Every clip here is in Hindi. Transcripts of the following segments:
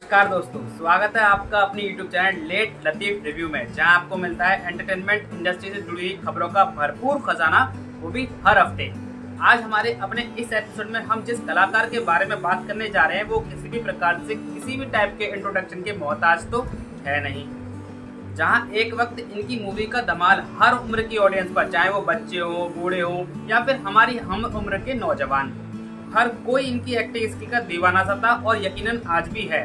नमस्कार दोस्तों, स्वागत है आपका अपनी YouTube channel late Latif review में, जहां आपको मिलता है एंटरटेनमेंट इंडस्ट्री से जुड़ी हुई खबरों का भरपूर खजाना, वो भी हर हफ्ते। आज हमारे अपने इस एपिसोड में हम जिस कलाकार के बारे में बात करने जा रहे हैं वो किसी भी प्रकार से किसी भी टाइप के इंट्रोडक्शन के मोहताज तो है नहीं। जहां एक वक्त इनकी मूवी का धमाल हर उम्र की ऑडियंस पर, चाहे वो बच्चे हो, बूढ़े हो या फिर हमारी हम उम्र के नौजवान, हर कोई इनकी एक्टिंग स्किल का दीवाना सा था और यकीनन आज भी है।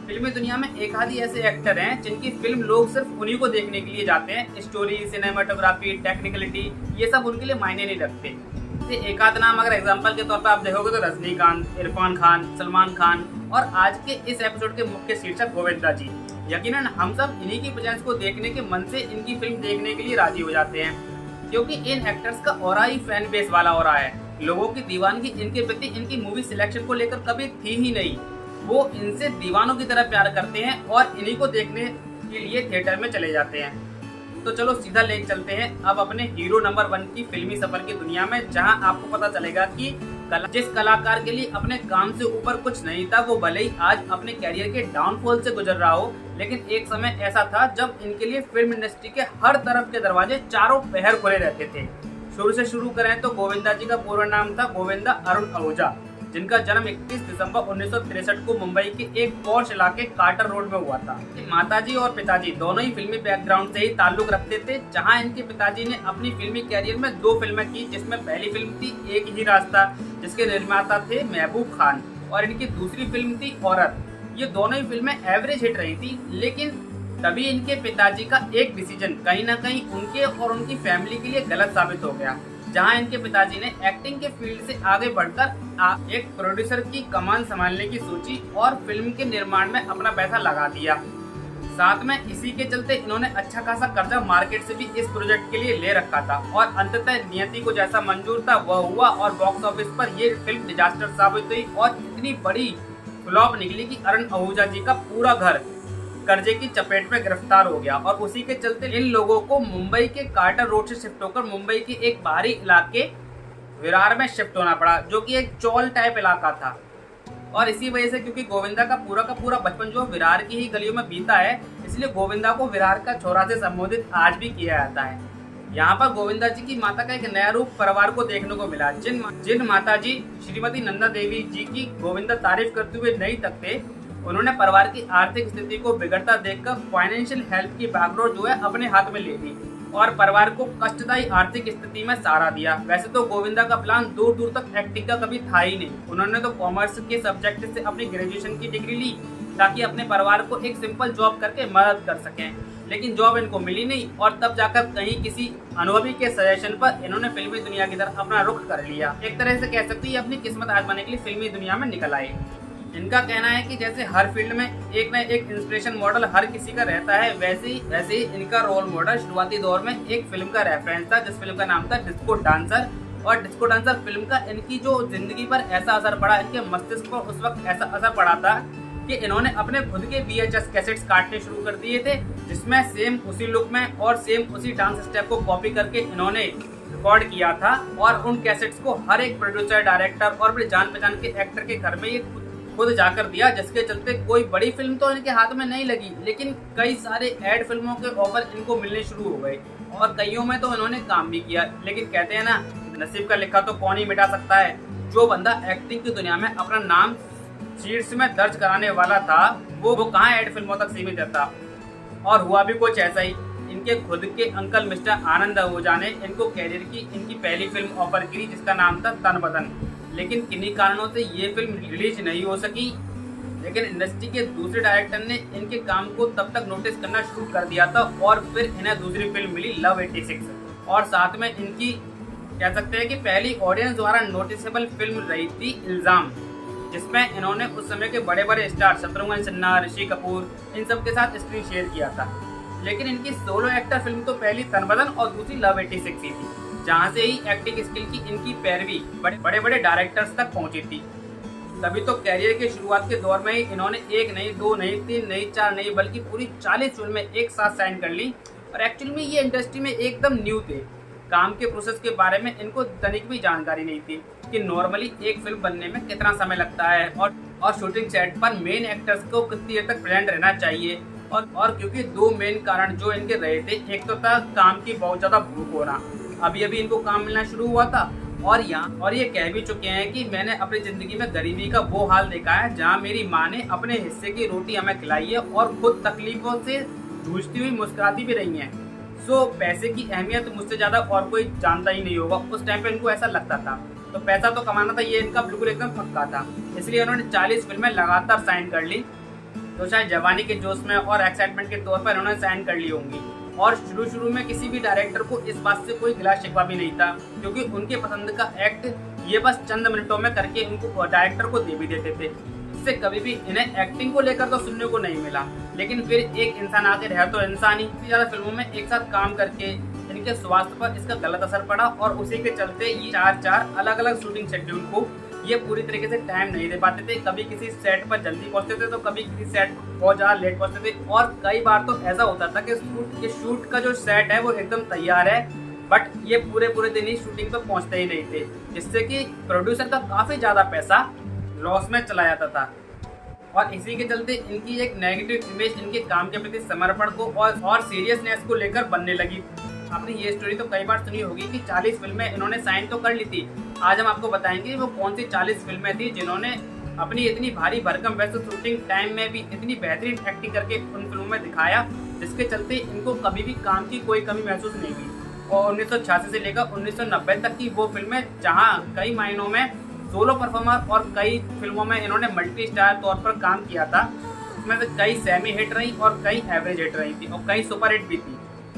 फिल्मी दुनिया में एक आधी ऐसे एक्टर हैं जिनकी फिल्म लोग सिर्फ उन्हीं को देखने के लिए जाते हैं। स्टोरी, सिनेमाटोग्राफी, टेक्निकलिटी, ये सब उनके लिए मायने नहीं रखते। जैसे एक आध नाम अगर एग्जांपल के तौर पर आप देखोगे तो रजनीकांत, इरफान खान, सलमान खान और आज के इस एपिसोड के मुख्य शीर्षक गोविंदा जी। यकीनन हम सब इन्हीं की प्रेजेंस को देखने के मन से इनकी फिल्म देखने के लिए राजी हो जाते हैं, क्योंकि इन एक्टर्स का ऑरा ही फैन बेस वाला ऑरा है। लोगों की दीवानगी इनके प्रति इनकी मूवी सिलेक्शन को लेकर कभी थी ही नहीं। वो इनसे दीवानों की तरह प्यार करते हैं और इन्हीं को देखने के लिए थिएटर में चले जाते हैं। तो चलो सीधा ले चलते हैं अब अपने हीरो नंबर 1 की फिल्मी सफर की दुनिया में, जहां आपको पता चलेगा कि जिस कलाकार के लिए अपने काम से ऊपर कुछ नहीं था, वो भले ही आज अपने कैरियर के डाउनफॉल से गुजर रहा हो, लेकिन एक समय ऐसा था जब इनके लिए फिल्म इंडस्ट्री के हर तरफ के दरवाजे चारों पहर खुले रहते थे। शुरू से शुरू करें तो गोविंदा जी का पूरा नाम था गोविंदा अरुण आहूजा, जिनका जन्म 31 दिसंबर 1963 को मुंबई के एक पॉश इलाके कार्टर रोड में हुआ था। माताजी और पिताजी दोनों ही फिल्मी बैकग्राउंड से ही ताल्लुक रखते थे। जहां इनके पिताजी ने अपनी फिल्मी कैरियर में 2 फिल्में की, जिसमें पहली फिल्म थी एक ही रास्ता, जिसके निर्माता थे महबूब खान, और इनकी दूसरी फिल्म थी औरत। ये दोनों ही फिल्में एवरेज हिट रही थी, लेकिन तभी इनके पिताजी का एक डिसीजन कहीं ना कहीं उनके और उनकी फैमिली के लिए गलत साबित हो गया। जहां इनके पिताजी ने एक्टिंग के फील्ड से आगे बढ़कर एक प्रोड्यूसर की कमान संभालने की सोची और फिल्म के निर्माण में अपना पैसा लगा दिया। साथ में इसी के चलते इन्होंने अच्छा खासा कर्जा मार्केट से भी इस प्रोजेक्ट के लिए ले रखा था, और अंततः नियति को जैसा मंजूर था वह हुआ और बॉक्स ऑफिस पर ये फिल्म डिजास्टर साबित हुई और इतनी बड़ी फ्लॉप निकली कि अरुण आहूजा जी का पूरा घर कर्जे की चपेट में गिरफ्तार हो गया। और उसी के चलते इन लोगों को मुंबई के कार्टर रोड से शिफ्ट होकर मुंबई के एक बाहरी इलाके विरार में शिफ्ट होना पड़ा, जो कि एक चौल टाइप इलाका था। और इसी वजह से, क्योंकि गोविंदा का पूरा बचपन जो विरार की ही गलियों में बीता है, इसलिए गोविंदा को विरार का छोरा से संबोधित आज भी किया जाता है। यहाँ पर गोविंदा जी की माता का एक नया रूप परिवार को देखने को मिला। जिन माता जी श्रीमती नंदा देवी जी की गोविंदा तारीफ करते हुए नहीं थकते, उन्होंने परिवार की आर्थिक स्थिति को बिगड़ता देखकर फाइनेंशियल हेल्प की बागडोर जो है अपने हाथ में ले ली और परिवार को कष्टदायी आर्थिक स्थिति में सहारा दिया। वैसे तो गोविंदा का प्लान दूर दूर तक एक्टिंग का कभी था ही नहीं। उन्होंने तो कॉमर्स के सब्जेक्ट से अपनी ग्रेजुएशन की डिग्री ली ताकि अपने परिवार को एक सिंपल जॉब करके मदद कर सकें, लेकिन जॉब इनको मिली नहीं और तब जाकर कहीं किसी अनुभवी के सजेशन पर इन्होंने फिल्मी दुनिया की तरफ अपना रुख कर लिया। एक तरह से कह सकते हैं अपनी किस्मत आजमाने के लिए फिल्मी दुनिया में निकल आए। इनका कहना है कि जैसे हर फील्ड में एक न एक इंस्पिरेशन मॉडल हर किसी का रहता है, वैसे ही इनका रोल मॉडल शुरुआती दौर में एक फिल्म का रेफरेंस था, जिस फिल्म का नाम था डिस्को डांसर। और डिस्को डांसर फिल्म का इनकी जो जिंदगी पर ऐसा असर पड़ा, इनके मस्तिष्क पर उस वक्त ऐसा असर पड़ा था कि इन्होंने अपने खुद के VHS कैसेट्स काटने शुरू कर दिए थे, जिसमें सेम उसी लुक में और सेम उसी डांस स्टेप को कॉपी करके इन्होंने रिकॉर्ड किया था। और उन कैसेट्स को हर एक प्रोड्यूसर, डायरेक्टर और बड़े जान पहचान के एक्टर के घर में ये खुद जाकर दिया, जिसके चलते कोई बड़ी फिल्म तो इनके हाथ में नहीं लगी, लेकिन कई सारे एड फिल्मों के ऑफर इनको मिलने शुरू हो गए और कईयों में तो इन्होंने काम भी किया। लेकिन कहते हैं ना, नसीब का लिखा तो कौन ही मिटा सकता है। जो बंदा एक्टिंग की दुनिया में अपना नाम शीर्ष में दर्ज कराने वाला था, वो कहाँ एड फिल्मों तक सीमित रहता। और हुआ भी कुछ ऐसा ही। इनके खुद के अंकल मिस्टर आनंद आहूजा ने इनको कैरियर की इनकी पहली फिल्म ऑफर की, जिसका नाम था तन बदन, लेकिन किन्हीं कारणों से ये फिल्म रिलीज नहीं हो सकी। लेकिन इंडस्ट्री के दूसरे डायरेक्टर ने इनके काम को तब तक नोटिस करना शुरू कर दिया था और फिर इन्हें दूसरी फिल्म मिली लव 86, और साथ में इनकी कह सकते हैं कि पहली ऑडियंस द्वारा नोटिसेबल फिल्म रही थी इल्जाम, जिसमें इन्होंने उस समय के बड़े बड़े स्टार शत्रुघ्न सिन्हा, ऋषि कपूर, इन सब के साथ स्क्रीन शेयर किया था। लेकिन इनकी सोलो एक्टर फिल्म तो पहली तन बदन और दूसरी लव 86 ही थी, जहाँ से ही एक्टिंग स्किल की इनकी पैरवी बड़े बड़े डायरेक्टर्स तक पहुंची थी। तभी तो कैरियर के शुरुआत के दौर में ही इन्होंने 1 नहीं, 2 नहीं, 3 नहीं, 4 नहीं, बल्कि पूरी 40 फिल्में एक साथ साइन कर ली। और एक्चुअली में ये इंडस्ट्री में एकदम न्यू थे। काम के प्रोसेस के बारे में इनको तनिक भी जानकारी नहीं थी कि नॉर्मली एक फिल्म बनने में कितना समय लगता है और और शूटिंग सेट पर मेन एक्टर्स को कितनी देर तक प्रेजेंट रहना चाहिए। और क्योंकि दो मेन कारण जो इनके रहे थे, एक तो था काम की बहुत ज़्यादा भूख होना, अभी अभी इनको काम मिलना शुरू हुआ था, और ये कह भी चुके हैं कि मैंने अपनी ज़िंदगी में गरीबी का वो हाल देखा है जहाँ मेरी माँ ने अपने हिस्से की रोटी हमें खिलाई है और खुद तकलीफों से जूझती हुई मुस्कुराती भी रही हैं। सो पैसे की अहमियत मुझसे ज़्यादा और कोई जानता ही नहीं होगा। उस टाइम पे इनको ऐसा लगता था, तो पैसा तो कमाना था, ये इनका बिल्कुल एकदम पक्का था। इसलिए उन्होंने 40 फिल्में लगातार साइन कर ली, तो शायद जवानी के जोश में और एक्साइटमेंट के तौर पर उन्होंने साइन कर ली होंगी। और शुरू में किसी भी डायरेक्टर को इस बात से कोई गिला शिकवा भी नहीं था, क्योंकि उनके पसंद का एक्ट ये बस चंद मिनटों में करके उनको डायरेक्टर को दे भी देते थे। इससे कभी भी इन्हें एक्टिंग को लेकर तो सुनने को नहीं मिला। लेकिन फिर एक इंसान आगे रह तो इंसान ही, ज़्यादा फिल्मों में एक साथ काम करके इनके स्वास्थ्य पर इसका गलत असर पड़ा और उसी के चलते ये चार अलग अलग शूटिंग शेड्यूल को ये पूरी तरीके से टाइम नहीं दे पाते थे। कभी किसी सेट पर जल्दी पहुंचते थे तो कभी किसी सेट बहुत ज़्यादा लेट पहुंचते थे, और कई बार तो ऐसा होता था कि शूट का जो सेट है वो एकदम तैयार है, बट ये पूरे दिन ही शूटिंग पर पहुंचते ही नहीं थे, जिससे कि प्रोड्यूसर का काफ़ी ज़्यादा पैसा लॉस में चला जाता था। और इसी के चलते इनकी एक नेगेटिव इमेज इनके काम के प्रति समर्पण को और सीरियसनेस को लेकर बनने लगी। आपने ये स्टोरी तो कई बार सुनी होगी कि 40 फिल्में इन्होंने साइन तो कर ली थी। आज हम आपको बताएंगे वो कौन सी 40 फिल्में थी जिन्होंने अपनी इतनी भारी भरकम वैसे शूटिंग टाइम में भी इतनी बेहतरीन एक्टिंग करके उन फिल्मों में दिखाया, जिसके चलते इनको कभी भी काम की कोई कमी महसूस नहीं हुई। और 1986 से लेकर 1990 तक की वो फिल्में जहाँ कई मायनों में सोलो परफॉर्मर और कई फिल्मों में इन्होंने मल्टी स्टार तौर पर काम किया था, उसमें से कई सेमी हिट रही और कई एवरेज हिट रही थी और कई सुपर हिट भी थी।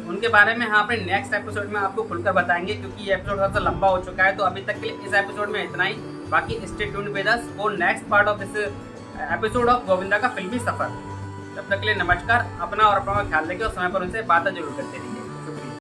उनके बारे में हम अपने नेक्स्ट एपिसोड में आपको खुलकर बताएंगे, क्योंकि ये एपिसोड थोड़ा सा लंबा हो चुका है। तो अभी तक के लिए इस एपिसोड में इतना ही। बाकी stay tuned with us for next part of this episode of Govinda का फिल्मी सफर। तब तक के लिए नमस्कार। अपना और अपना ख्याल रखिए और समय पर उनसे बातें जरूर करते रहिए।